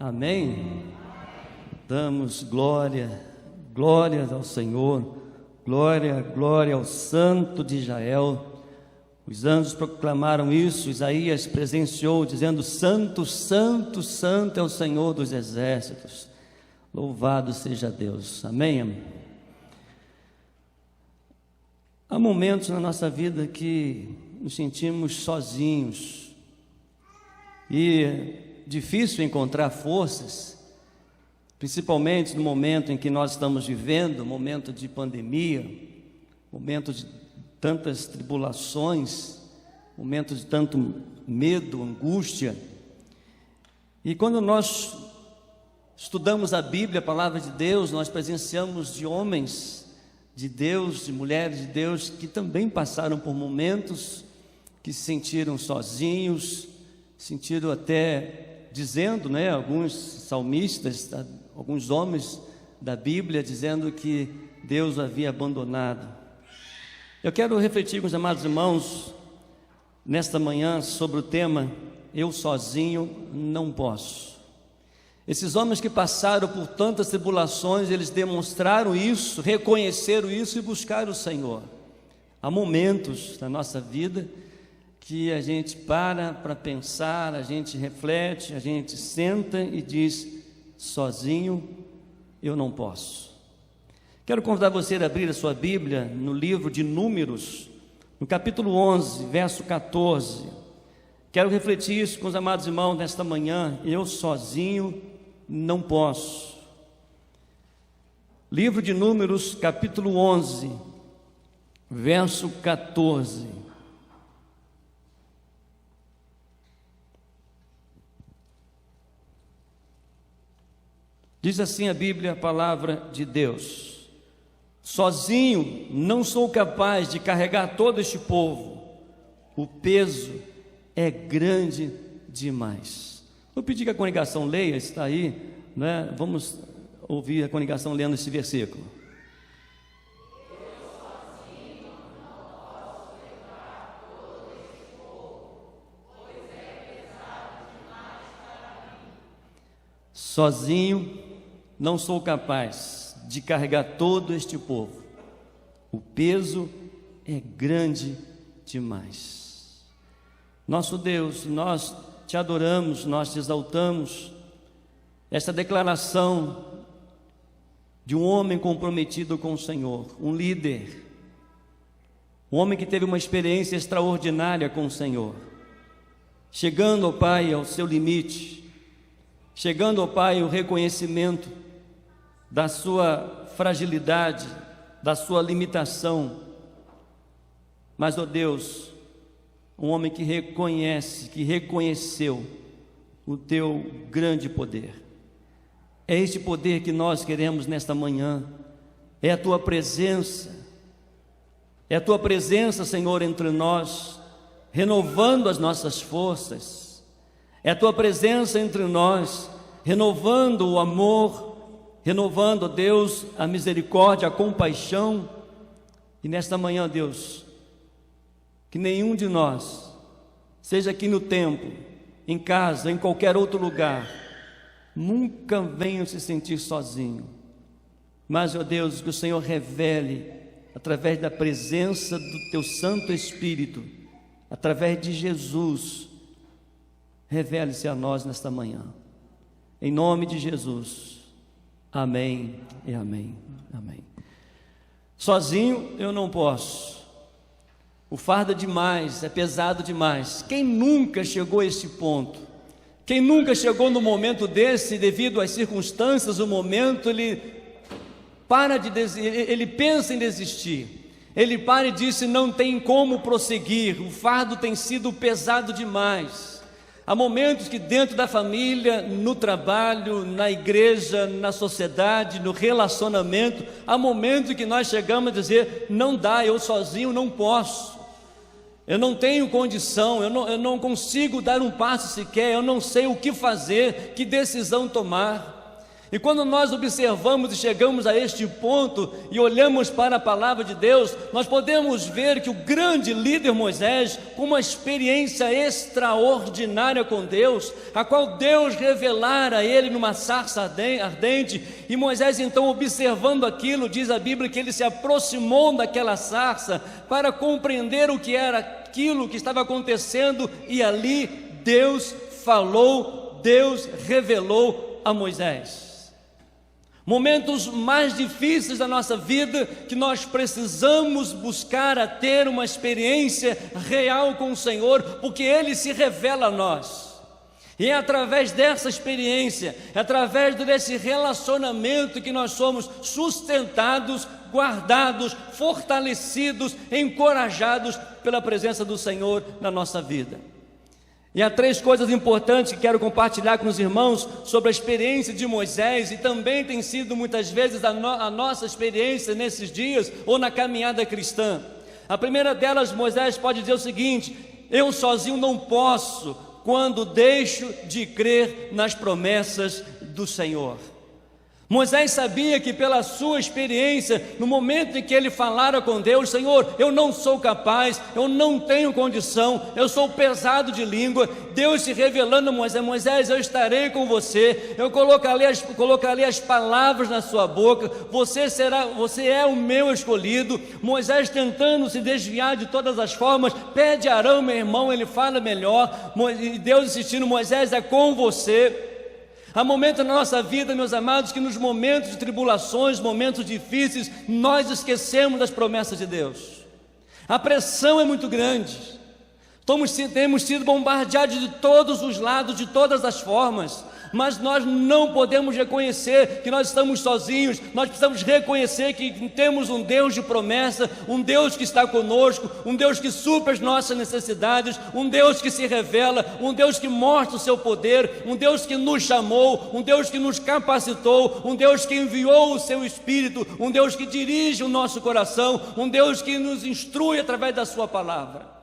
Amém? Damos glória ao Senhor, glória ao Santo de Israel. Os anjos proclamaram isso, Isaías presenciou, dizendo: Santo, Santo, Santo é o Senhor dos exércitos. Louvado seja Deus. Amém? Há momentos na nossa vida que nos sentimos sozinhos e é difícil encontrar forças, principalmente no momento em que nós estamos vivendo, momento de pandemia, momento de tantas tribulações, momento de tanto medo, angústia. E quando nós estudamos a Bíblia, a palavra de Deus, nós presenciamos de homens de Deus, de mulheres de Deus, que também passaram por momentos que se sentiram sozinhos, sentiram até dizendo, alguns salmistas, alguns homens da Bíblia, dizendo que Deus o havia abandonado. Eu quero refletir com os amados irmãos nesta manhã sobre o tema Eu sozinho não posso. Esses homens que passaram por tantas tribulações, eles demonstraram isso, reconheceram isso e buscaram o Senhor. Há momentos na nossa vida que a gente para pensar, a gente reflete, a gente senta e diz: sozinho eu não posso. Quero convidar você a abrir a sua Bíblia no livro de Números, no capítulo 11, verso 14. Quero refletir isso com os amados irmãos nesta manhã. Eu sozinho não posso. Livro de Números, capítulo 11, verso 14. Diz assim a Bíblia, a palavra de Deus: sozinho não sou capaz de carregar todo este povo, o peso é grande demais. Vou pedir que a congregação leia, está aí, Vamos ouvir a congregação lendo esse versículo. Sozinho não sou capaz de carregar todo este povo, o peso é grande demais. Nosso Deus, nós te adoramos, nós te exaltamos. Esta declaração de um homem comprometido com o Senhor, um líder, um homem que teve uma experiência extraordinária com o Senhor, chegando, ó Pai, ao seu limite, chegando, ó Pai, o reconhecimento da sua fragilidade, da sua limitação, mas, ó Deus, um homem que reconhece, que reconheceu o teu grande poder. É este poder que nós queremos nesta manhã, é a tua presença, Senhor, entre nós, renovando as nossas forças, é a tua presença entre nós, renovando o amor, renovando, Deus, a misericórdia, a compaixão. E nesta manhã, Deus, que nenhum de nós, seja aqui no templo, em casa, em qualquer outro lugar, nunca venha se sentir sozinho, mas, ó Deus, que o Senhor revele, através da presença do teu Santo Espírito, através de Jesus, revele-se a nós nesta manhã, em nome de Jesus. Amém e amém, amém. Sozinho eu não posso, o fardo é demais, é pesado demais. Quem nunca chegou a esse ponto? Quem nunca chegou no momento desse, devido às circunstâncias, o momento, ele pensa em desistir, ele para e diz: não tem como prosseguir, o fardo tem sido pesado demais. Há momentos que dentro da família, no trabalho, na igreja, na sociedade, no relacionamento, há momentos que nós chegamos a dizer: não dá, eu sozinho não posso, eu não tenho condição, eu não consigo dar um passo sequer, eu não sei o que fazer, que decisão tomar. E quando nós observamos e chegamos a este ponto e olhamos para a palavra de Deus, nós podemos ver que o grande líder Moisés, com uma experiência extraordinária com Deus, a qual Deus revelara a ele numa sarça ardente, e Moisés então, observando aquilo, diz a Bíblia que ele se aproximou daquela sarça para compreender o que era aquilo que estava acontecendo, e ali Deus falou, Deus revelou a Moisés. Momentos mais difíceis da nossa vida, que nós precisamos buscar a ter uma experiência real com o Senhor, porque Ele se revela a nós. E é através dessa experiência, é através desse relacionamento que nós somos sustentados, guardados, fortalecidos, encorajados pela presença do Senhor na nossa vida. E há 3 coisas importantes que quero compartilhar com os irmãos sobre a experiência de Moisés, e também tem sido muitas vezes a nossa experiência nesses dias ou na caminhada cristã. A primeira delas, Moisés pode dizer o seguinte: eu sozinho não posso, quando deixo de crer nas promessas do Senhor. Moisés sabia que pela sua experiência, no momento em que ele falara com Deus: Senhor, eu não sou capaz, eu não tenho condição, eu sou pesado de língua. Deus se revelando a Moisés: Moisés, eu estarei com você, eu colocarei as palavras na sua boca, você é o meu escolhido. Moisés tentando se desviar de todas as formas, pede a Arão, meu irmão, ele fala melhor, e Deus insistindo: Moisés, é com você. Há momentos na nossa vida, meus amados, que nos momentos de tribulações, momentos difíceis, nós esquecemos das promessas de Deus. A pressão é muito grande, temos sido bombardeados de todos os lados, de todas as formas, mas nós não podemos reconhecer que nós estamos sozinhos. Nós precisamos reconhecer que temos um Deus de promessa, um Deus que está conosco, um Deus que supre as nossas necessidades, um Deus que se revela, um Deus que mostra o seu poder, um Deus que nos chamou, um Deus que nos capacitou, um Deus que enviou o seu Espírito, um Deus que dirige o nosso coração, um Deus que nos instrui através da sua palavra.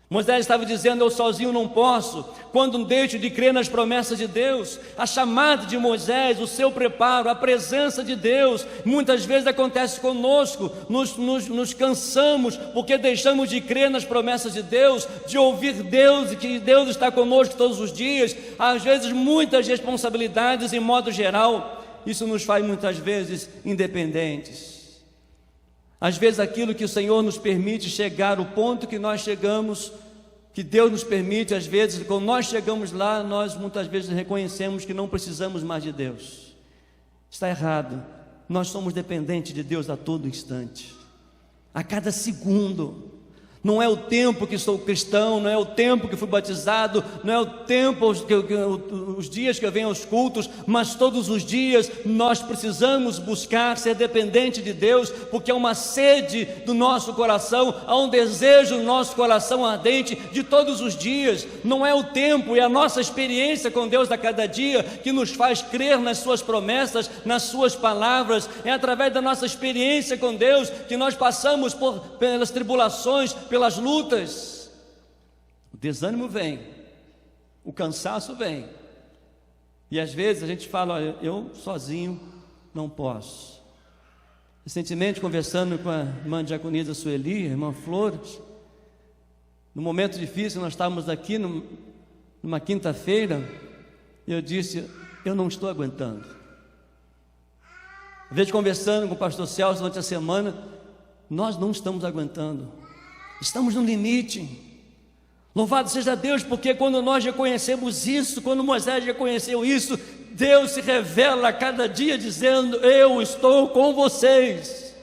Moisés estava dizendo: eu sozinho não posso, quando deixo de crer nas promessas de Deus. A chamada de Moisés, o seu preparo, a presença de Deus, muitas vezes acontece conosco. Nos cansamos porque deixamos de crer nas promessas de Deus, de ouvir Deus e que Deus está conosco todos os dias. Às vezes muitas responsabilidades em modo geral, isso nos faz muitas vezes independentes. Às vezes aquilo que o Senhor nos permite chegar, o ponto que nós chegamos, que Deus nos permite, às vezes, quando nós chegamos lá, nós muitas vezes reconhecemos que não precisamos mais de Deus. Está errado. Nós somos dependentes de Deus a todo instante, a cada segundo. Não é o tempo que sou cristão, não é o tempo que fui batizado, não é o tempo, os dias que eu venho aos cultos, mas todos os dias nós precisamos buscar ser dependente de Deus, porque há uma sede do nosso coração, há um desejo no nosso coração ardente de todos os dias. Não é o tempo, é a nossa experiência com Deus a cada dia que nos faz crer nas suas promessas, nas suas palavras. É através da nossa experiência com Deus que nós passamos pelas tribulações, pelas lutas. O desânimo vem, o cansaço vem, e às vezes a gente fala: olha, eu sozinho não posso. Recentemente, conversando com a irmã diaconisa Sueli, a irmã Flores, no momento difícil, nós estávamos aqui numa quinta-feira, e eu disse: eu não estou aguentando. Às vezes, conversando com o pastor Celso durante a semana, nós não estamos aguentando. Estamos no limite. Louvado seja Deus, porque quando nós reconhecemos isso, quando Moisés reconheceu isso, Deus se revela a cada dia dizendo: eu estou com vocês.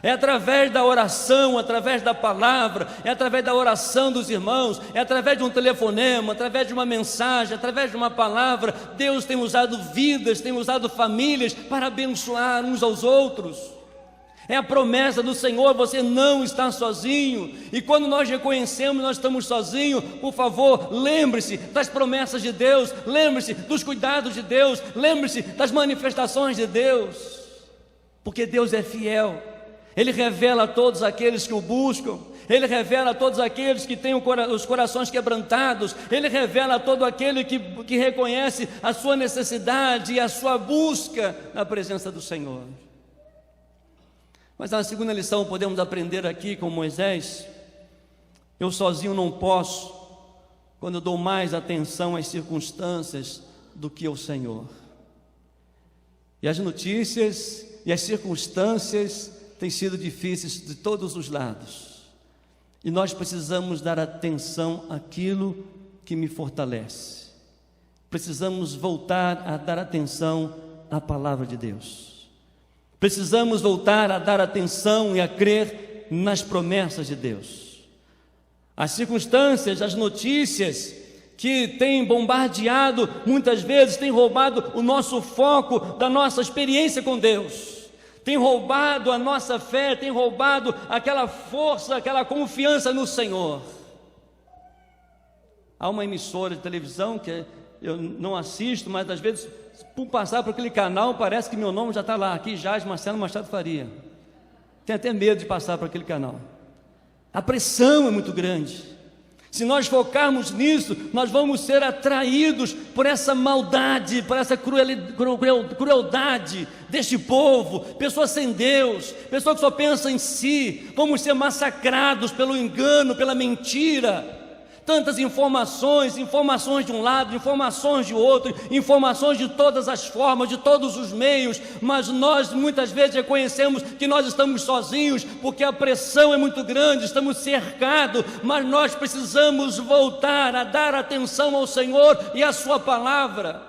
É através da oração, através da palavra, é através da oração dos irmãos, é através de um telefonema, através de uma mensagem, através de uma palavra. Deus tem usado vidas, tem usado famílias para abençoar uns aos outros. É a promessa do Senhor: você não está sozinho. E quando nós reconhecemos nós estamos sozinhos, por favor, lembre-se das promessas de Deus, lembre-se dos cuidados de Deus, lembre-se das manifestações de Deus, porque Deus é fiel. Ele revela a todos aqueles que o buscam. Ele revela a todos aqueles que têm os corações quebrantados, Ele revela a todo aquele que reconhece a sua necessidade e a sua busca na presença do Senhor. Mas na segunda lição podemos aprender aqui com Moisés: eu sozinho não posso, quando eu dou mais atenção às circunstâncias do que ao Senhor. E as notícias e as circunstâncias têm sido difíceis de todos os lados. E nós precisamos dar atenção àquilo que me fortalece. Precisamos voltar a dar atenção à palavra de Deus. Precisamos voltar a dar atenção e a crer nas promessas de Deus. As circunstâncias, as notícias que têm bombardeado, muitas vezes têm roubado o nosso foco da nossa experiência com Deus, tem roubado a nossa fé, tem roubado aquela força, aquela confiança no Senhor. Há uma emissora de televisão que eu não assisto, mas às vezes, por passar por aquele canal, parece que meu nome já está lá, aqui Jaz Marcelo Machado Faria. Tenho até medo de passar por aquele canal. A pressão é muito grande. Se nós focarmos nisso, nós vamos ser atraídos por essa maldade, por essa crueldade deste povo, pessoas sem Deus, pessoas que só pensam em si. Vamos ser massacrados pelo engano, pela mentira. Tantas informações de um lado, informações de outro, informações de todas as formas, de todos os meios, mas nós muitas vezes reconhecemos que nós estamos sozinhos, porque a pressão é muito grande, estamos cercados, mas nós precisamos voltar a dar atenção ao Senhor e à sua palavra.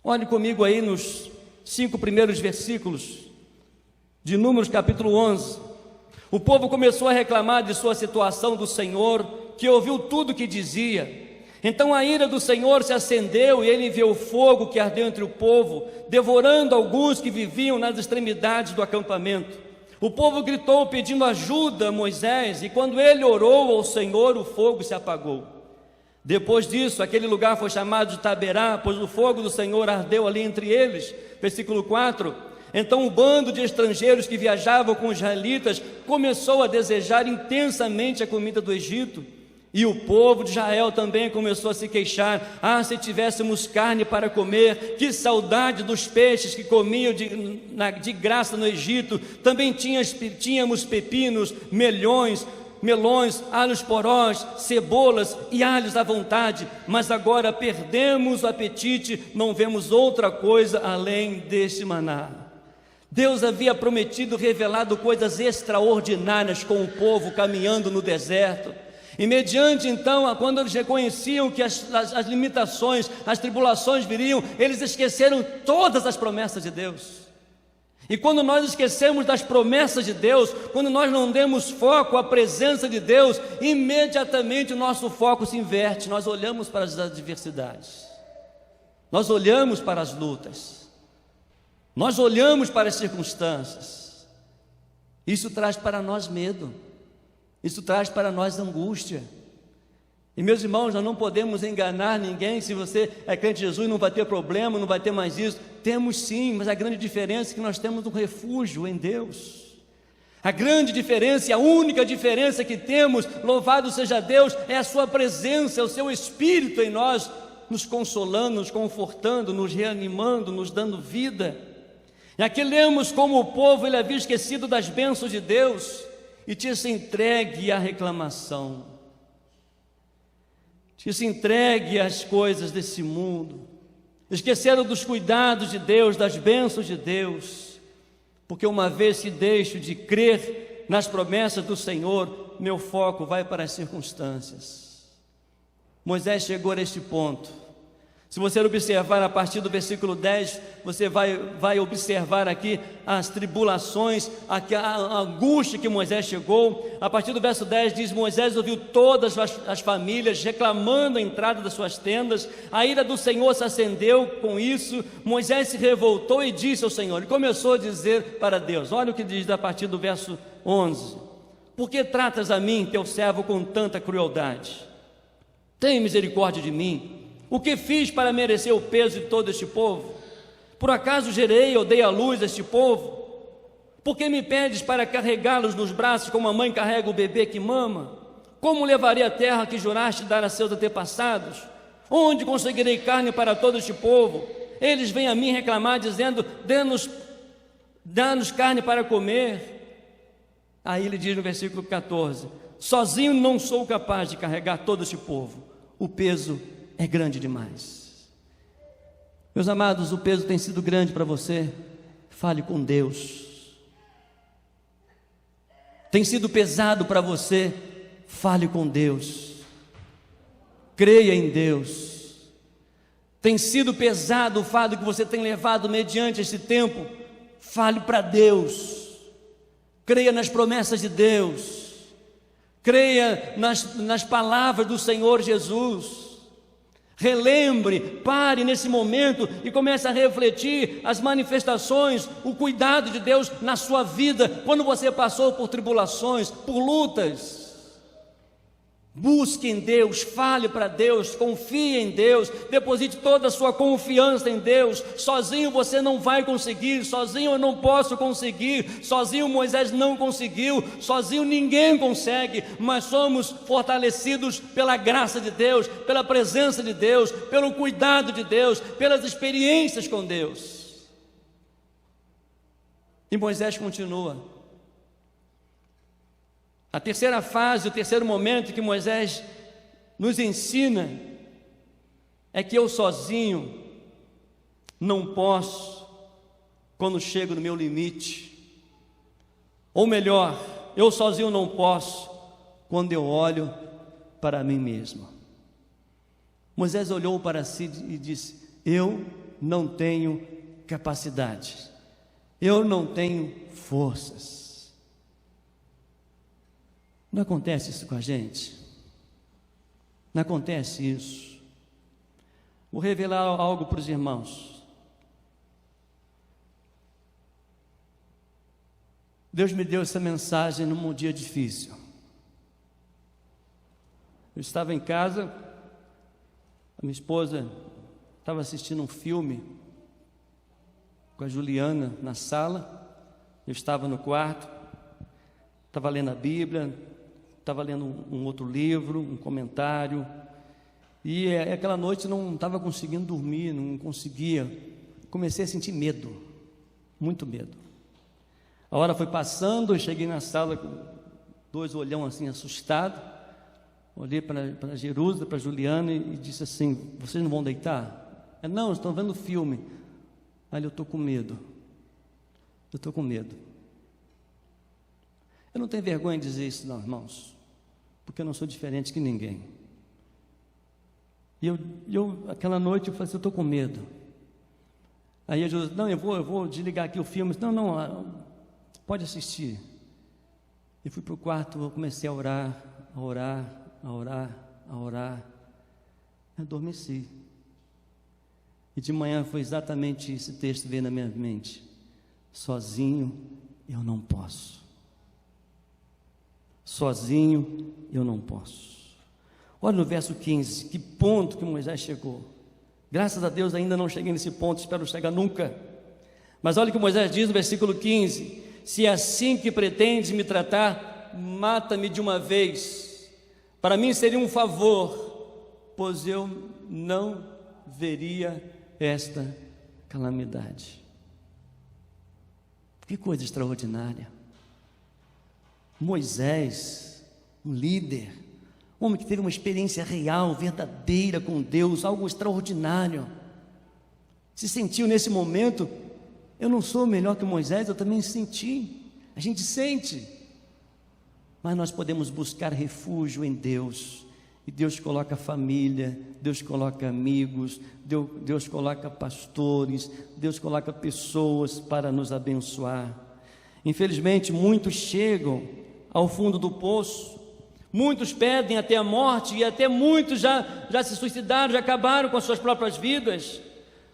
Olhe comigo aí nos 5 primeiros versículos de Números capítulo 11. O povo começou a reclamar de sua situação do Senhor, que ouviu tudo o que dizia. Então a ira do Senhor se acendeu e ele enviou fogo que ardeu entre o povo, devorando alguns que viviam nas extremidades do acampamento. O povo gritou pedindo ajuda a Moisés, e quando ele orou ao Senhor, o fogo se apagou. Depois disso, aquele lugar foi chamado de Taberá, pois o fogo do Senhor ardeu ali entre eles. Versículo 4. Então o bando de estrangeiros que viajavam com os israelitas começou a desejar intensamente a comida do Egito. E o povo de Israel também começou a se queixar: ah, se tivéssemos carne para comer, que saudade dos peixes que comiam de graça no Egito. Também tínhamos pepinos, melões, alhos porós, cebolas e alhos à vontade, mas agora perdemos o apetite, não vemos outra coisa além deste maná. Deus havia prometido, revelado coisas extraordinárias com o povo caminhando no deserto. E mediante então, quando eles reconheciam que as limitações, as tribulações viriam, eles esqueceram todas as promessas de Deus. E quando nós esquecemos das promessas de Deus, quando nós não demos foco à presença de Deus, imediatamente o nosso foco se inverte. Nós olhamos para as adversidades, nós olhamos para as lutas, nós olhamos para as circunstâncias. Isso traz para nós medo, isso traz para nós angústia. E meus irmãos, nós não podemos enganar ninguém. Se você é crente de Jesus, não vai ter problema, não vai ter mais isso. Temos sim, mas a grande diferença é que nós temos um refúgio em Deus. A grande diferença, a única diferença que temos, louvado seja Deus, é a sua presença, é o seu Espírito em nós, nos consolando, nos confortando, nos reanimando, nos dando vida. E aqui lemos como o povo ele havia esquecido das bênçãos de Deus e tinha se entregue à reclamação, tinha se entregue às coisas desse mundo, esqueceram dos cuidados de Deus, das bênçãos de Deus, porque uma vez que deixo de crer nas promessas do Senhor, meu foco vai para as circunstâncias. Moisés chegou a este ponto. Se você observar a partir do versículo 10, você vai observar aqui as tribulações, a angústia que Moisés chegou. A partir do verso 10 diz: Moisés ouviu todas as famílias reclamando a entrada das suas tendas. A ira do Senhor se acendeu com isso. Moisés se revoltou e disse ao Senhor, e começou a dizer para Deus, olha o que diz a partir do verso 11: por que tratas a mim, teu servo, com tanta crueldade? Tem misericórdia de mim. O que fiz para merecer o peso de todo este povo? Por acaso gerei ou dei à luz a este povo? Por que me pedes para carregá-los nos braços como a mãe carrega o bebê que mama? Como levarei a terra que juraste dar a seus antepassados? Onde conseguirei carne para todo este povo? Eles vêm a mim reclamar, dizendo: dá-nos carne para comer. Aí ele diz no versículo 14: sozinho não sou capaz de carregar todo este povo, o peso é grande demais. Meus amados, o peso tem sido grande para você? Fale com Deus. Tem sido pesado para você? Fale com Deus. Creia em Deus. Tem sido pesado o fardo que você tem levado mediante esse tempo? Fale para Deus. Creia nas promessas de Deus. Creia nas palavras do Senhor Jesus. Relembre, pare nesse momento e comece a refletir as manifestações, o cuidado de Deus na sua vida, quando você passou por tribulações, por lutas. Busque em Deus, fale para Deus, confie em Deus, deposite toda a sua confiança em Deus. Sozinho você não vai conseguir, sozinho eu não posso conseguir, sozinho Moisés não conseguiu, sozinho ninguém consegue, mas somos fortalecidos pela graça de Deus, pela presença de Deus, pelo cuidado de Deus, pelas experiências com Deus. E Moisés continua. A terceira fase, o terceiro momento que Moisés nos ensina é que eu sozinho não posso quando chego no meu limite. Ou melhor, eu sozinho não posso quando eu olho para mim mesmo. Moisés olhou para si e disse: eu não tenho capacidade, eu não tenho forças. Não acontece isso com a gente? Não acontece isso? Vou revelar algo para os irmãos. Deus me deu essa mensagem num dia difícil. Eu estava em casa, a minha esposa estava assistindo um filme com a Juliana na sala, eu estava no quarto, estava lendo a Bíblia, estava lendo um outro livro, um comentário, e aquela noite não estava conseguindo dormir, não conseguia, comecei a sentir medo, muito medo. A hora foi passando, eu cheguei na sala com dois olhão assim assustado, olhei para Jerusa, para Juliana e disse assim: vocês não vão deitar? Não, estão vendo o filme. Aí eu estou com medo, eu estou com medo. Eu não tenho vergonha de dizer isso não, irmãos, porque eu não sou diferente que ninguém. E aquela noite eu falei assim: eu estou com medo. Aí eu disse: não, eu vou desligar aqui o filme. Não, pode assistir. Eu fui para o quarto, eu comecei a orar. Adormeci. E de manhã foi exatamente esse texto que veio na minha mente: sozinho eu não posso. Sozinho eu não posso. Olha no verso 15, que ponto que Moisés chegou. Graças a Deus ainda não cheguei nesse ponto, espero chegar nunca. Mas olha o que Moisés diz no versículo 15: se é assim que pretendes me tratar, mata-me de uma vez. Para mim seria um favor, pois eu não veria esta calamidade. Que coisa extraordinária. Moisés, um líder, um homem que teve uma experiência real, verdadeira com Deus, algo extraordinário, se sentiu nesse momento: eu não sou melhor que Moisés, eu também senti. A gente sente, mas nós podemos buscar refúgio em Deus, e Deus coloca família, Deus coloca amigos, Deus coloca pastores, Deus coloca pessoas para nos abençoar. Infelizmente muitos chegam ao fundo do poço, muitos pedem até a morte, e até muitos já se suicidaram, já acabaram com as suas próprias vidas.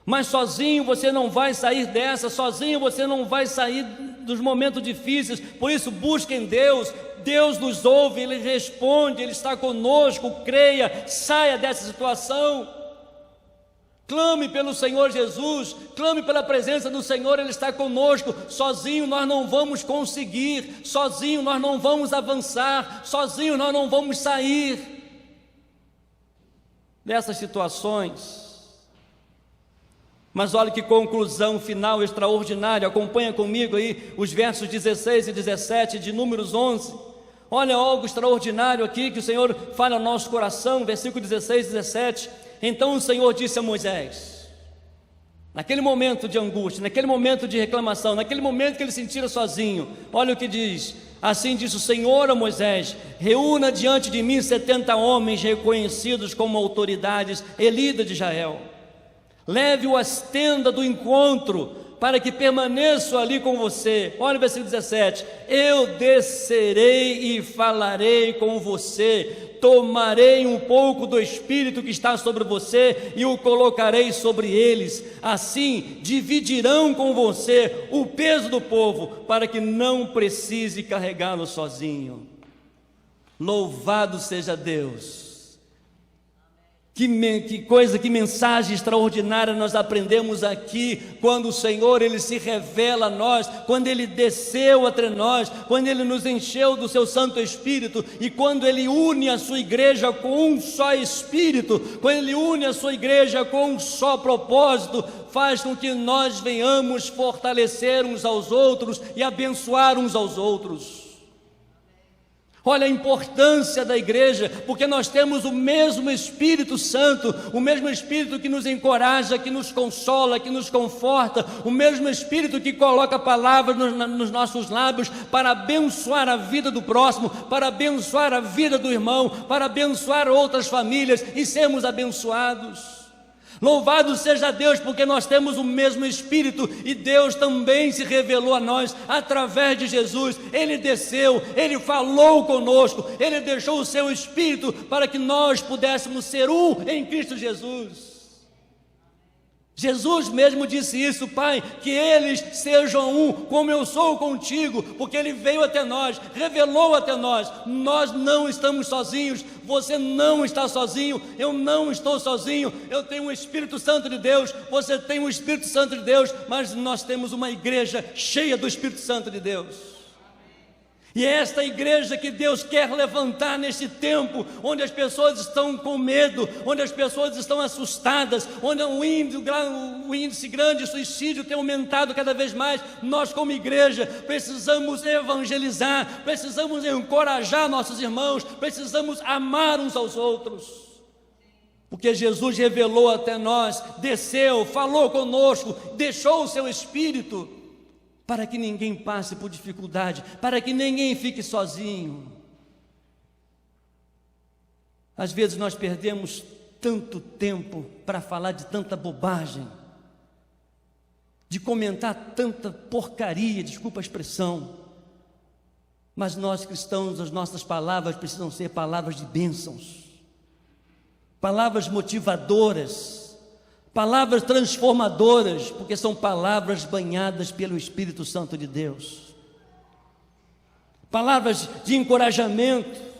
Mas sozinho você não vai sair dessa, sozinho você não vai sair dos momentos difíceis. Por isso busque em Deus, Deus nos ouve, Ele responde, Ele está conosco. Creia, saia dessa situação. Clame pelo Senhor Jesus, clame pela presença do Senhor, Ele está conosco. Sozinho nós não vamos conseguir, sozinho nós não vamos avançar, sozinho nós não vamos sair dessas situações. Mas olha que conclusão final extraordinária. Acompanha comigo aí os versos 16 e 17 de Números 11. Olha algo extraordinário aqui que o Senhor fala ao nosso coração, versículo 16 e 17. Então o Senhor disse a Moisés, naquele momento de angústia, naquele momento de reclamação, naquele momento que ele se sentira sozinho, olha o que diz: assim disse o Senhor a Moisés: reúna diante de mim 70 homens reconhecidos como autoridades elidas de Israel. Leve-o às tendas do encontro, para que permaneça ali com você. Olha o versículo 17: eu descerei e falarei com você, tomarei um pouco do Espírito que está sobre você e o colocarei sobre eles. Assim dividirão com você o peso do povo, para que não precise carregá-lo sozinho. Louvado seja Deus! Que mensagem extraordinária nós aprendemos aqui, quando o Senhor, Ele se revela a nós, quando Ele desceu entre nós, quando Ele nos encheu do seu Santo Espírito, e quando Ele une a sua igreja com um só Espírito, quando Ele une a sua igreja com um só propósito, faz com que nós venhamos fortalecer uns aos outros e abençoar uns aos outros. Olha a importância da igreja, porque nós temos o mesmo Espírito Santo, o mesmo Espírito que nos encoraja, que nos consola, que nos conforta, o mesmo Espírito que coloca palavras nos nossos lábios para abençoar a vida do próximo, para abençoar a vida do irmão, para abençoar outras famílias e sermos abençoados. Louvado seja Deus, porque nós temos o mesmo Espírito e Deus também se revelou a nós através de Jesus. Ele desceu, Ele falou conosco, Ele deixou o seu Espírito para que nós pudéssemos ser um em Cristo Jesus. Jesus mesmo disse isso: Pai, que eles sejam um, como eu sou contigo, porque Ele veio até nós, revelou até nós. Nós não estamos sozinhos, você não está sozinho, eu não estou sozinho. Eu tenho o Espírito Santo de Deus, você tem o Espírito Santo de Deus, mas nós temos uma igreja cheia do Espírito Santo de Deus. E é esta igreja que Deus quer levantar neste tempo, onde as pessoas estão com medo, onde as pessoas estão assustadas, onde o índice grande de suicídio tem aumentado cada vez mais. Nós, como igreja, precisamos evangelizar, precisamos encorajar nossos irmãos, precisamos amar uns aos outros, porque Jesus revelou até nós, desceu, falou conosco, deixou o seu Espírito, para que ninguém passe por dificuldade, para que ninguém fique sozinho. Às vezes nós perdemos tanto tempo para falar de tanta bobagem, de comentar tanta porcaria, desculpa a expressão, mas nós cristãos, as nossas palavras precisam ser palavras de bênçãos, palavras motivadoras, palavras transformadoras, porque são palavras banhadas pelo Espírito Santo de Deus, palavras de encorajamento.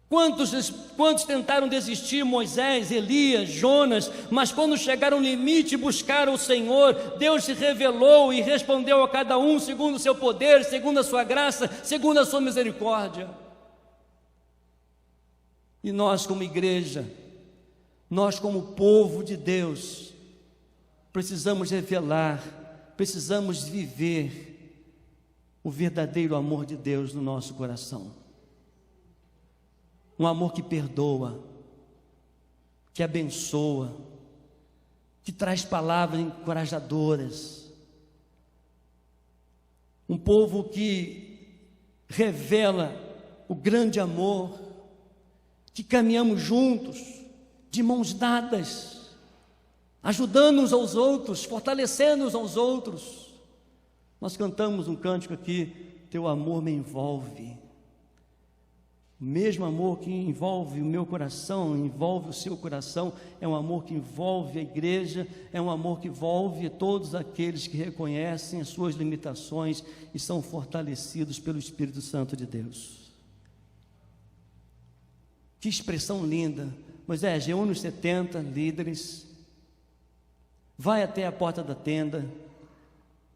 Quantos tentaram desistir? Moisés, Elias, Jonas, mas quando chegaram ao limite e buscaram o Senhor, Deus se revelou e respondeu a cada um segundo o seu poder, segundo a sua graça, segundo a sua misericórdia. E nós, como igreja, nós, como povo de Deus, precisamos revelar, precisamos viver o verdadeiro amor de Deus no nosso coração. Um amor que perdoa, que abençoa, que traz palavras encorajadoras. Um povo que revela o grande amor, que caminhamos juntos, de mãos dadas, ajudando uns aos outros, fortalecendo uns aos outros. Nós cantamos um cântico aqui: teu amor me envolve. O mesmo amor que envolve o meu coração, envolve o seu coração, é um amor que envolve a igreja, é um amor que envolve todos aqueles que reconhecem as suas limitações e são fortalecidos pelo Espírito Santo de Deus. Que expressão linda! Moisés, reúne os 70 líderes, vai até a porta da tenda,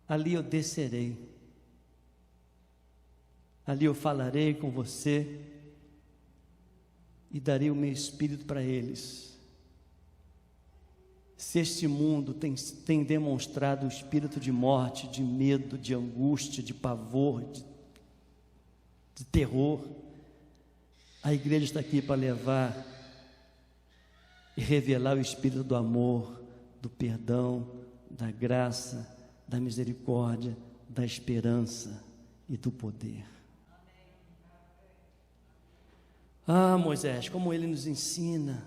ali eu descerei, ali eu falarei com você e darei o meu espírito para eles. Se este mundo tem demonstrado o espírito de morte, de medo, de angústia, de pavor, de terror, a igreja está aqui para levar e revelar o espírito do amor, do perdão, da graça, da misericórdia, da esperança e do poder. Ah, Moisés, como ele nos ensina,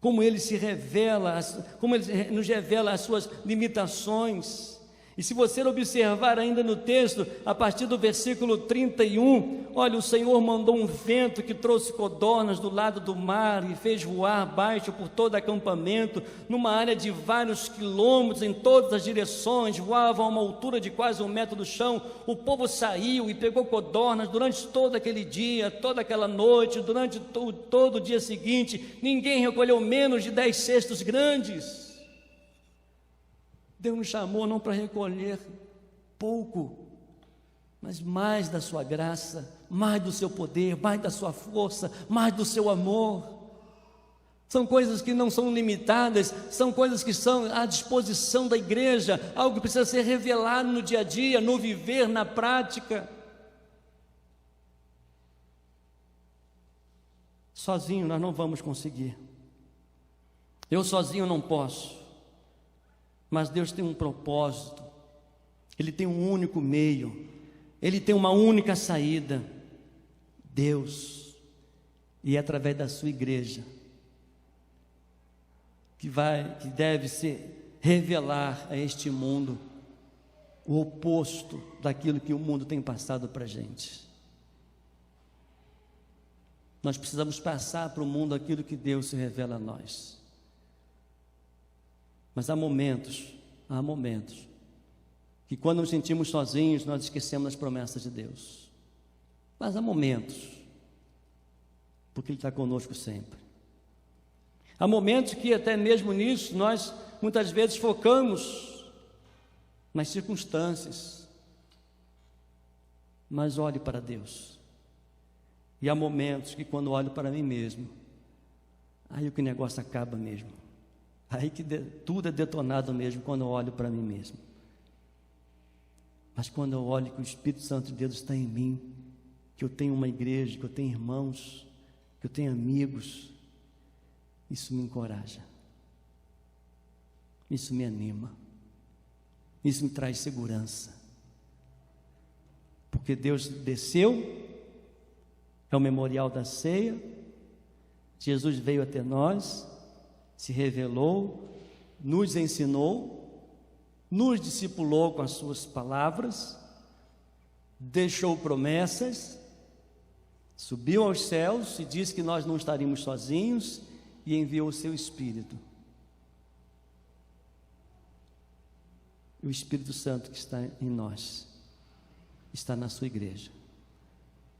como ele se revela, como ele nos revela as suas limitações. E se você observar ainda no texto, a partir do versículo 31, olha, o Senhor mandou um vento que trouxe codornas do lado do mar e fez voar baixo por todo acampamento, numa área de vários quilômetros em todas as direções, voavam a uma altura de quase 1 metro do chão. O povo saiu e pegou codornas durante todo aquele dia, toda aquela noite, durante todo o dia seguinte. Ninguém recolheu menos de 10 cestos grandes. Deus nos chamou não para recolher pouco, mas mais da sua graça, mais do seu poder, mais da sua força, mais do seu amor. São coisas que não são limitadas, são coisas que são à disposição da igreja, algo que precisa ser revelado no dia a dia, no viver, na prática. Sozinho nós não vamos conseguir. Eu sozinho não posso. Mas Deus tem um propósito, Ele tem um único meio, Ele tem uma única saída, Deus, e é através da sua igreja, que deve se revelar a este mundo, o oposto daquilo que o mundo tem passado para a gente. Nós precisamos passar para o mundo aquilo que Deus se revela a nós. Mas há momentos que quando nos sentimos sozinhos, nós esquecemos das promessas de Deus. Mas há momentos, porque Ele está conosco sempre. Há momentos que até mesmo nisso, nós muitas vezes focamos nas circunstâncias. Mas olhe para Deus. E há momentos que quando olho para mim mesmo, aí o que o negócio acaba mesmo. Aí que tudo é detonado mesmo quando eu olho para mim mesmo. Mas quando eu olho que o Espírito Santo de Deus está em mim, que eu tenho uma igreja, que eu tenho irmãos, que eu tenho amigos, isso me encoraja, isso me anima, isso me traz segurança. Porque Deus desceu, é o memorial da ceia, Jesus veio até nós, se revelou, nos ensinou, nos discipulou com as suas palavras, deixou promessas, subiu aos céus e disse que nós não estaríamos sozinhos e enviou o seu Espírito. E o Espírito Santo que está em nós, está na sua igreja.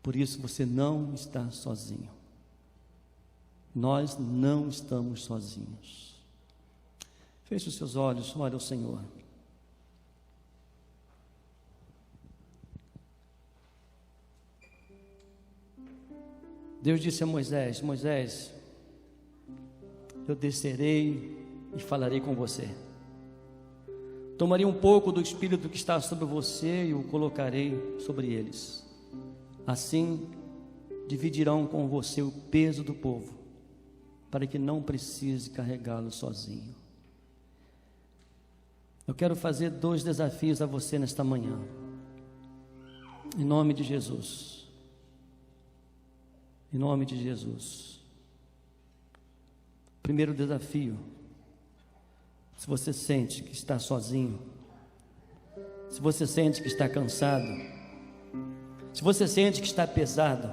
Por isso você não está sozinho. Nós não estamos sozinhos. Feche os seus olhos, olha o Senhor. Deus disse a Moisés: Moisés, eu descerei e falarei com você. Tomarei um pouco do Espírito que está sobre você e o colocarei sobre eles. Assim, dividirão com você o peso do povo, para que não precise carregá-lo sozinho. Eu quero fazer 2 desafios a você nesta manhã, em nome de Jesus. Em nome de Jesus. Primeiro desafio: se você sente que está sozinho, se você sente que está cansado, se você sente que está pesado,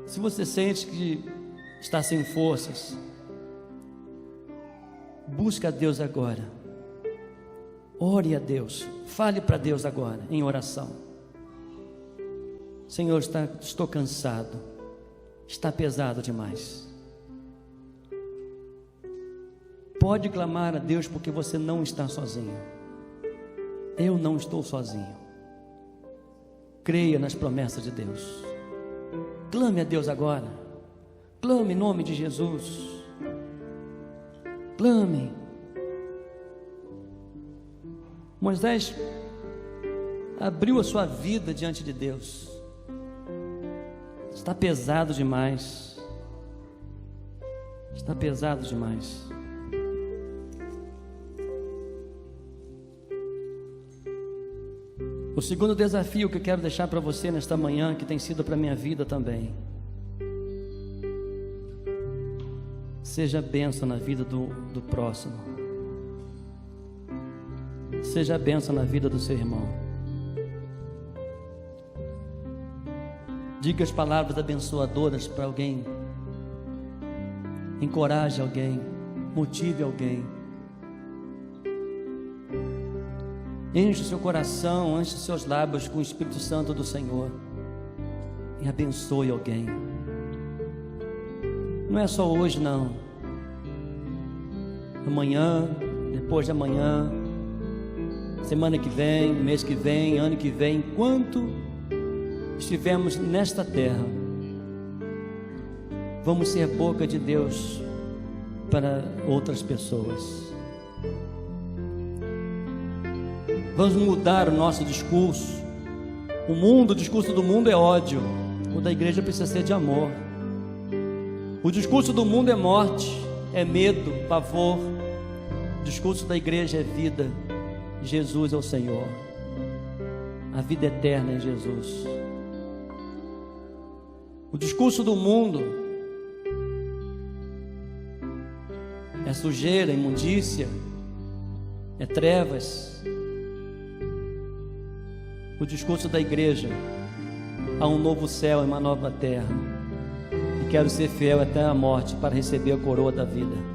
se você sente que está sem forças, busca a Deus agora, ore a Deus, fale para Deus agora em oração. Senhor, estou cansado, está pesado demais. pode clamar a Deus, porque você não está sozinho. Eu não estou sozinho. Creia nas promessas de Deus. Clame a Deus agora. Clame em nome de Jesus. Clame. Moisés abriu a sua vida diante de Deus. Está pesado demais. Está pesado demais. O segundo desafio que eu quero deixar para você nesta manhã, que tem sido para a minha vida também: seja bênção na vida do próximo. Seja bênção na vida do seu irmão. Diga as palavras abençoadoras para alguém. Encoraje alguém. Motive alguém. Enche o seu coração, enche os seus lábios com o Espírito Santo do Senhor e abençoe alguém. Não é só hoje, não. Amanhã, depois de amanhã, semana que vem, mês que vem, ano que vem, enquanto estivermos nesta terra, vamos ser boca de Deus para outras pessoas. Vamos mudar o nosso discurso. O discurso do mundo é ódio. O da igreja precisa ser de amor. O discurso do mundo é morte, é medo, pavor. O discurso da igreja é vida. Jesus é o Senhor. A vida eterna é Jesus. O discurso do mundo é sujeira, imundícia, é trevas. O discurso da igreja: há um novo céu e uma nova terra, e quero ser fiel até a morte para receber a coroa da vida.